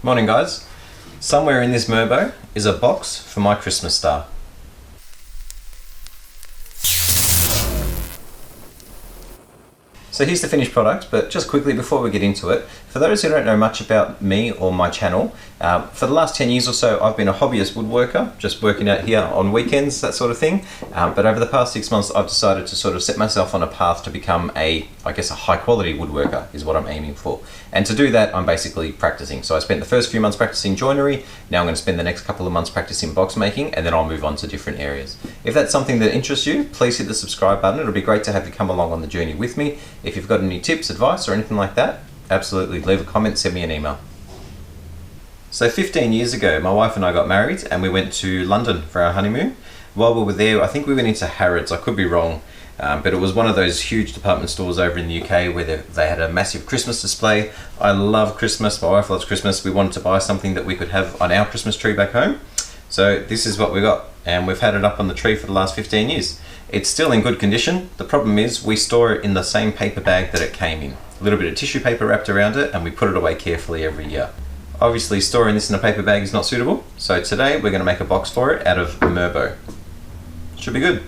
Morning guys. Somewhere in this Merbo is a box for my Christmas star. So here's the finished product, but just quickly before we get into it, for those who don't know much about me or my channel, for the last 10 years or so I've been a hobbyist woodworker, just working out here on weekends, that sort of thing. But over the past 6 months I've decided to sort of set myself on a path to become a high quality woodworker is what I'm aiming for. And to do that I'm basically practicing. So I spent the first few months practicing joinery, now I'm going to spend the next couple of months practicing box making, and then I'll move on to different areas. If that's something that interests you, please hit the subscribe button. It'll be great to have you come along on the journey with me. If you've got any tips, advice or anything like that, absolutely leave a comment, send me an email. So 15 years ago my wife and I got married and we went to London for our honeymoon. While we were there, I think we went into Harrods, I could be wrong, but it was one of those huge department stores over in the UK where they had a massive Christmas display. I love Christmas, my wife loves Christmas. We wanted to buy something that we could have on our Christmas tree back home. So this is what we got, and we've had it up on the tree for the last 15 years. It's still in good condition. The problem is we store it in the same paper bag that it came in. A little bit of tissue paper wrapped around it, and we put it away carefully every year. Obviously storing this in a paper bag is not suitable, so today we're going to make a box for it out of Merbo. Should be good.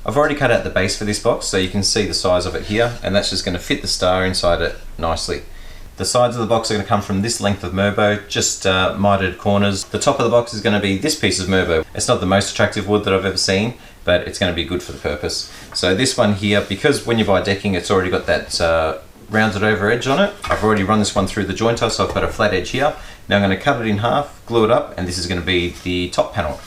I've already cut out the base for this box so you can see the size of it here, and that's just going to fit the star inside it nicely. The sides of the box are going to come from this length of Merbo, just mitred corners. The top of the box is going to be this piece of Merbo. It's not the most attractive wood that I've ever seen, but it's going to be good for the purpose. So this one here, because when you buy decking it's already got that rounded over edge on it, I've already run this one through the jointer, so I've got a flat edge here. Now I'm going to cut it in half, glue it up, and this is going to be the top panel.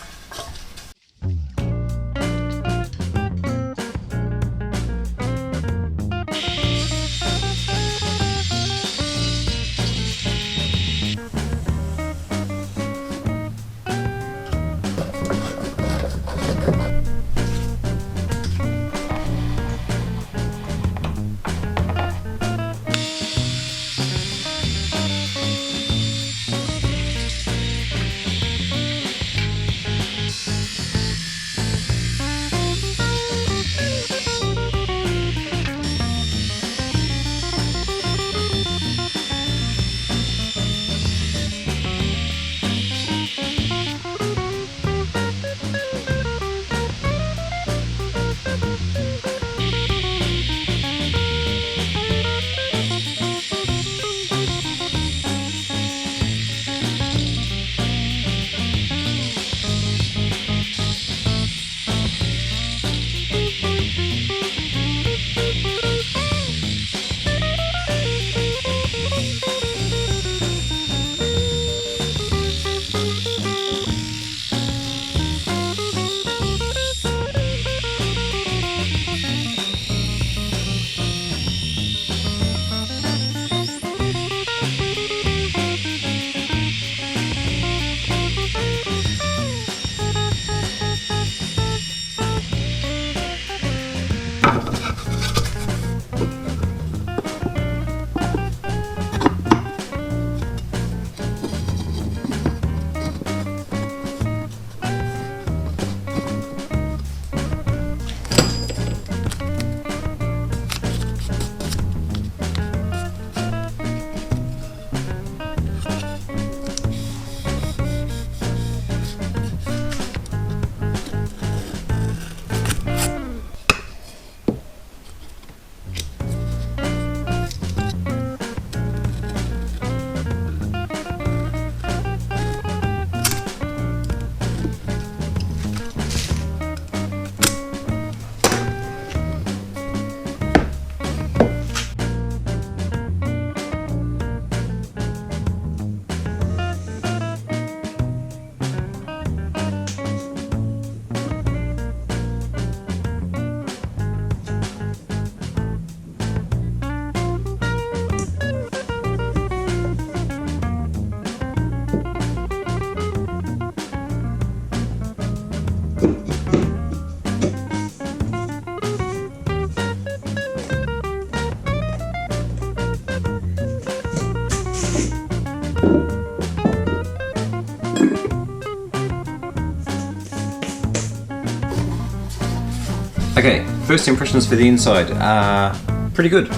Okay, first impressions for the inside are pretty good.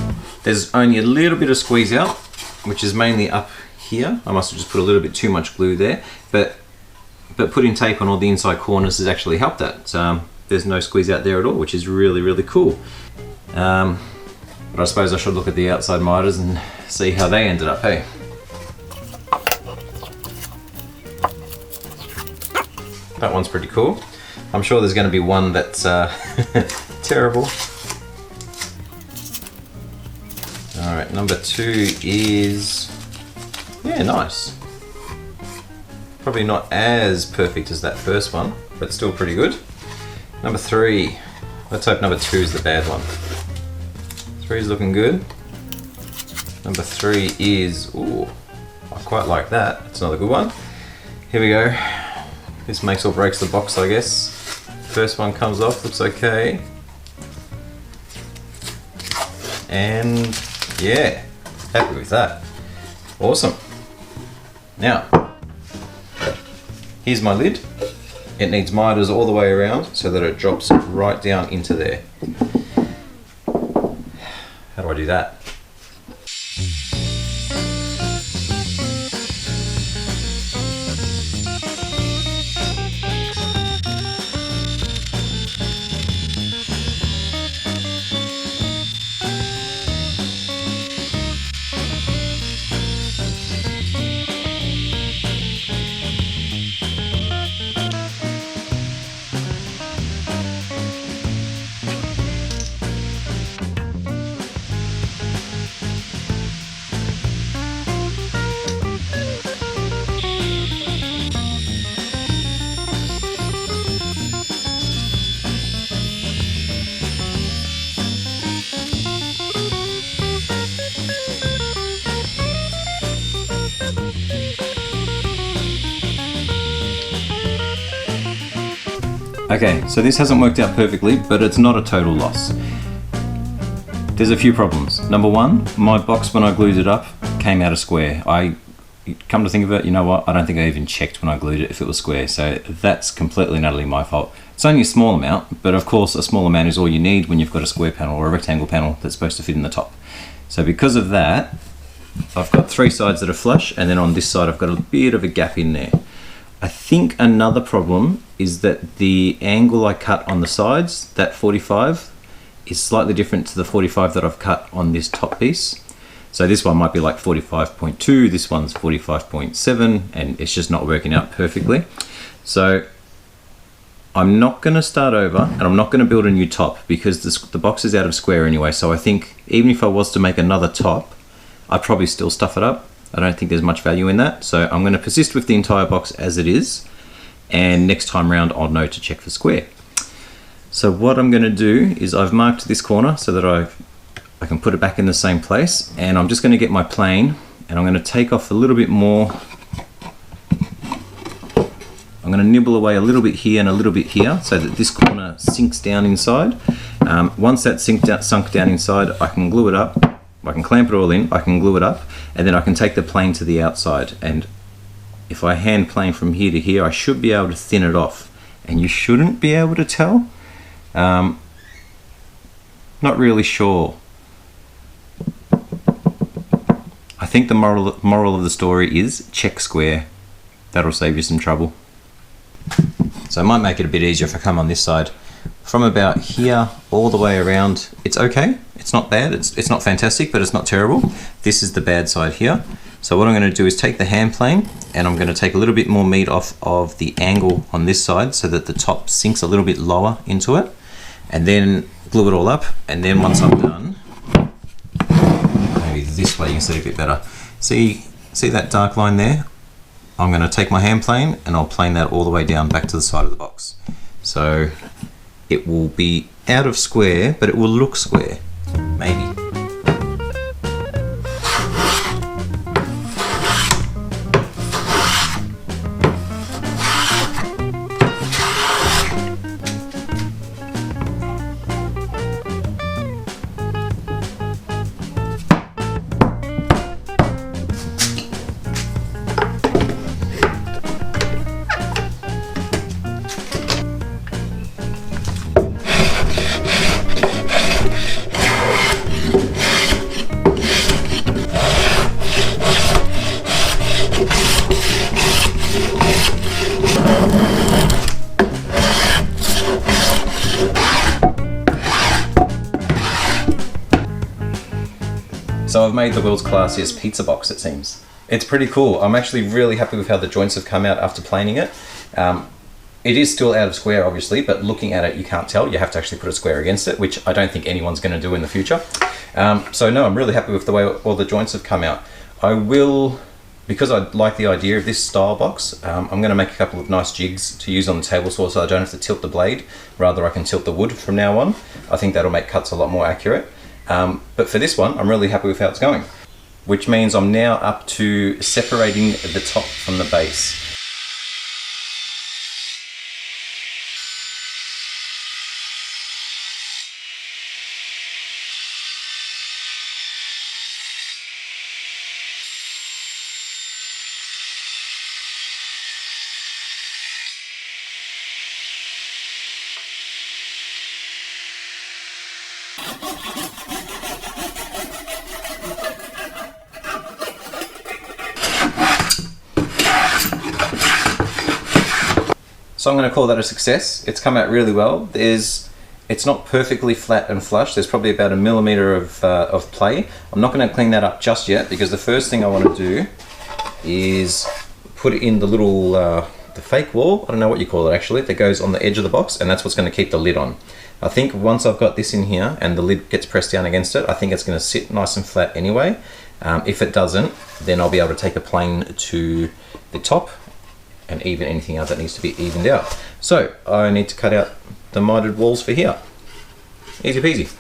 There's only a little bit of squeeze out, which is mainly up here. I must have just put a little bit too much glue there, but putting tape on all the inside corners has actually helped that. There's no squeeze out there at all, which is really, really cool. But I suppose I should look at the outside miters and see how they ended up, hey? That one's pretty cool. I'm sure there's going to be one that's terrible. Alright, number 2 is, yeah, nice. Probably not as perfect as that first one, but still pretty good. Number 3, let's hope number 2 is the bad one. 3 is looking good. Number 3 is, ooh, I quite like that. That's another good one. Here we go. This makes or breaks the box, I guess. First one comes off, looks okay. And yeah, happy with that. Awesome. Now, here's my lid. It needs miters all the way around so that it drops right down into there. How do I do that? Okay, so this hasn't worked out perfectly, but it's not a total loss. There's a few problems. Number 1, my box when I glued it up came out of square. Come to think of it, you know what, I don't think I even checked when I glued it if it was square, so that's completely and utterly my fault. It's only a small amount, but of course a small amount is all you need when you've got a square panel or a rectangle panel that's supposed to fit in the top. So because of that, I've got 3 sides that are flush, and then on this side I've got a bit of a gap in there. I think another problem is that the angle I cut on the sides, that 45, is slightly different to the 45 that I've cut on this top piece. So this one might be like 45.2, this one's 45.7, and it's just not working out perfectly. So I'm not going to start over, and I'm not going to build a new top because the box is out of square anyway. So I think even if I was to make another top, I'd probably still stuff it up. I don't think there's much value in that. So I'm going to persist with the entire box as it is. And next time round, I'll know to check for square. So what I'm going to do is I've marked this corner so that I can put it back in the same place. And I'm just going to get my plane and I'm going to take off a little bit more. I'm going to nibble away a little bit here and a little bit here so that this corner sinks down inside. Once that's sunk down inside, I can glue it up. I can clamp it all in, I can glue it up, and then I can take the plane to the outside. And if I hand plane from here to here, I should be able to thin it off. And you shouldn't be able to tell. Not really sure. I think the moral of the story is check square. That'll save you some trouble. So I might make it a bit easier if I come on this side. From about here all the way around, it's okay. It's not bad, it's not fantastic, but it's not terrible. This is the bad side here. So what I'm going to do is take the hand plane and I'm going to take a little bit more meat off of the angle on this side so that the top sinks a little bit lower into it, and then glue it all up. And then once I'm done, maybe this way you can see it a bit better. See that dark line there? I'm going to take my hand plane and I'll plane that all the way down back to the side of the box. So it will be out of square, but it will look square, maybe. I've made the world's classiest pizza box, it seems. It's pretty cool. I'm actually really happy with how the joints have come out after planing it. It is still out of square, obviously, but looking at it, you can't tell. You have to actually put a square against it, which I don't think anyone's going to do in the future. So no, I'm really happy with the way all the joints have come out. I will, because I like the idea of this style box, I'm going to make a couple of nice jigs to use on the table saw so I don't have to tilt the blade. Rather, I can tilt the wood from now on. I think that'll make cuts a lot more accurate. But for this one, I'm really happy with how it's going, which means I'm now up to separating the top from the base. So I'm going to call that a success. It's come out really well. It's not perfectly flat and flush. There's probably about 1 millimeter of play. I'm not going to clean that up just yet because the first thing I want to do is put in the little, the fake wall, I don't know what you call it actually, that goes on the edge of the box, and that's what's going to keep the lid on. I think once I've got this in here and the lid gets pressed down against it, I think it's going to sit nice and flat anyway. If it doesn't, then I'll be able to take a plane to the top and even anything else that needs to be evened out. So I need to cut out the mitred walls for here. Easy peasy.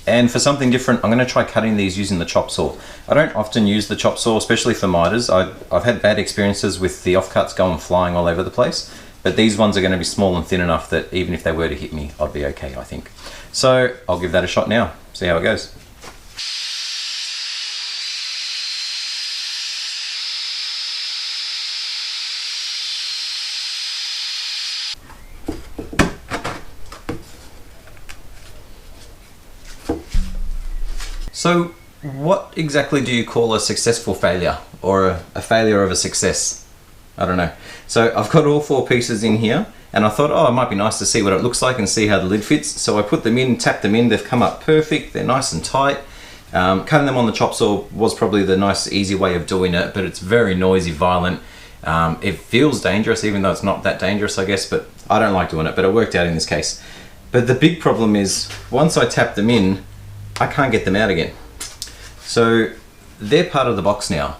And for something different, I'm going to try cutting these using the chop saw. I don't often use the chop saw, especially for miters. I've had bad experiences with the offcuts going flying all over the place, but these ones are going to be small and thin enough that even if they were to hit me, I'd be okay, I think. So I'll give that a shot now, see how it goes. So what exactly do you call a successful failure or a failure of a success? I don't know. So I've got all 4 pieces in here and I thought, oh, it might be nice to see what it looks like and see how the lid fits. So I put them in, tapped them in, they've come up perfect, they're nice and tight. Cutting them on the chop saw was probably the nice, easy way of doing it, but it's very noisy, violent. It feels dangerous, even though it's not that dangerous, I guess, but I don't like doing it, but it worked out in this case. But the big problem is, once I tap them in, I can't get them out again. So they're part of the box now.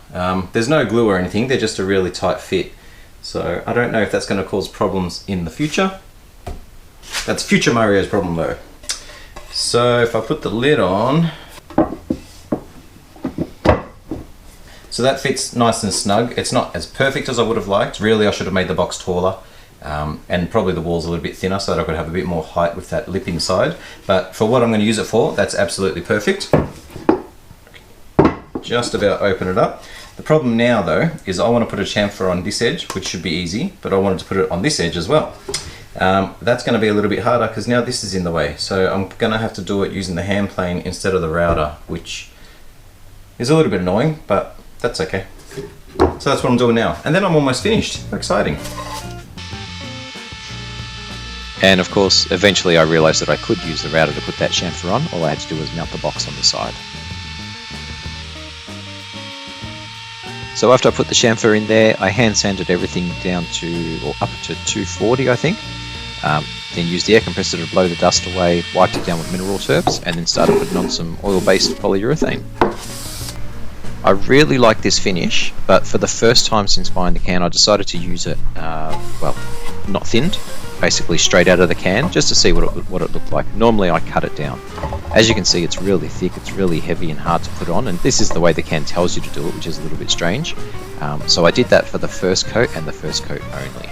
There's no glue or anything, they're just a really tight fit. So I don't know if that's going to cause problems in the future. That's future Mario's problem though. So if I put the lid on, so that fits nice and snug. It's not as perfect as I would have liked. Really, I should have made the box taller. And probably the walls a little bit thinner so that I could have a bit more height with that lip inside. But for what I'm going to use it for, that's absolutely perfect. Just about open it up. The problem now though is I want to put a chamfer on this edge, which should be easy, but I wanted to put it on this edge as well. That's going to be a little bit harder because now this is in the way. So I'm going to have to do it using the hand plane instead of the router, which is a little bit annoying, but that's okay. So that's what I'm doing now. And then I'm almost finished. How exciting. And of course, eventually I realised that I could use the router to put that chamfer on. All I had to do was mount the box on the side. So after I put the chamfer in there, I hand sanded everything down to, or up to 240 I think. Then used the air compressor to blow the dust away, wiped it down with mineral turps, and then started putting on some oil-based polyurethane. I really like this finish, but for the first time since buying the can, I decided to use it, well, not thinned, basically straight out of the can, just to see what it looked like. Normally I cut it down. As you can see, it's really thick, it's really heavy and hard to put on, and this is the way the can tells you to do it, which is a little bit strange. So I did that for the first coat and the first coat only.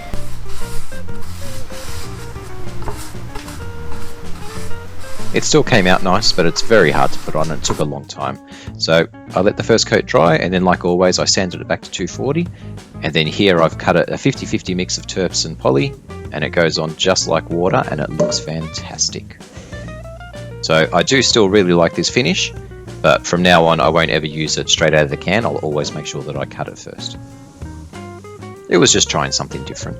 It still came out nice, but it's very hard to put on and it took a long time. So I let the first coat dry, and then like always I sanded it back to 240, and then here I've cut a 50-50 mix of terps and poly, and it goes on just like water and it looks fantastic. So I do still really like this finish, but from now on I won't ever use it straight out of the can. I'll always make sure that I cut it first. It was just trying something different.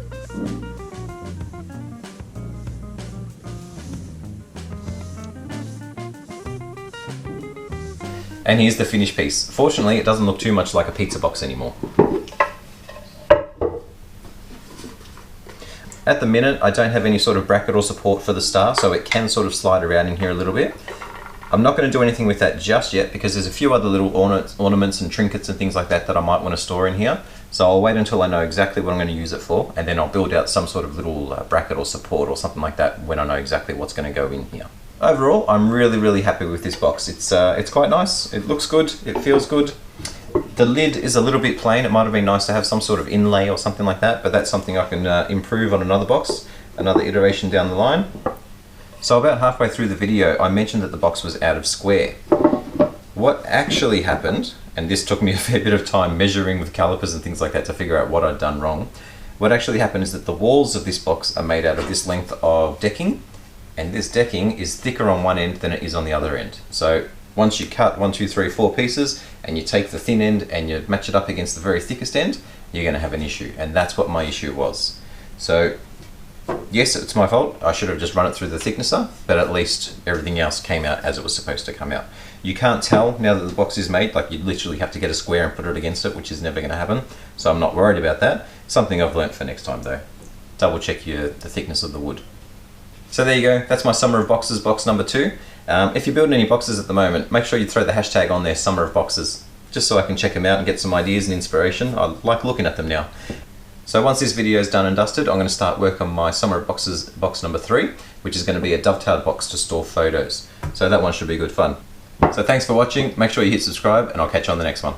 And here's the finished piece. Fortunately, it doesn't look too much like a pizza box anymore. At the minute, I don't have any sort of bracket or support for the star, so it can sort of slide around in here a little bit. I'm not going to do anything with that just yet because there's a few other little ornaments and trinkets and things like that that I might want to store in here. So I'll wait until I know exactly what I'm going to use it for, and then I'll build out some sort of little bracket or support or something like that when I know exactly what's going to go in here. Overall, I'm really happy with this box. It's quite nice. It looks good. It feels good. The lid is a little bit plain. It might have been nice to have some sort of inlay or something like that, but that's something I can improve on another box, another iteration down the line. So about halfway through the video, I mentioned that the box was out of square. What actually happened, and this took me a fair bit of time measuring with calipers and things like that to figure out what I'd done wrong. What actually happened is that the walls of this box are made out of this length of decking, and this decking is thicker on one end than it is on the other end. So once you cut 1, 2, 3, 4 pieces and you take the thin end and you match it up against the very thickest end, you're going to have an issue, and that's what my issue was. So yes, it's my fault. I should have just run it through the thicknesser, but at least everything else came out as it was supposed to come out. You can't tell now that the box is made, like you literally have to get a square and put it against it, which is never going to happen. So I'm not worried about that. Something I've learnt for next time though. Double check the thickness of the wood. So there you go, that's my Summer of Boxes box number 2. If you're building any boxes at the moment, make sure you throw the hashtag on there, Summer of Boxes, just so I can check them out and get some ideas and inspiration. I like looking at them now. So once this video is done and dusted, I'm going to start work on my Summer of Boxes box number 3, which is going to be a dovetailed box to store photos. So that one should be good fun. So thanks for watching, make sure you hit subscribe, and I'll catch you on the next one.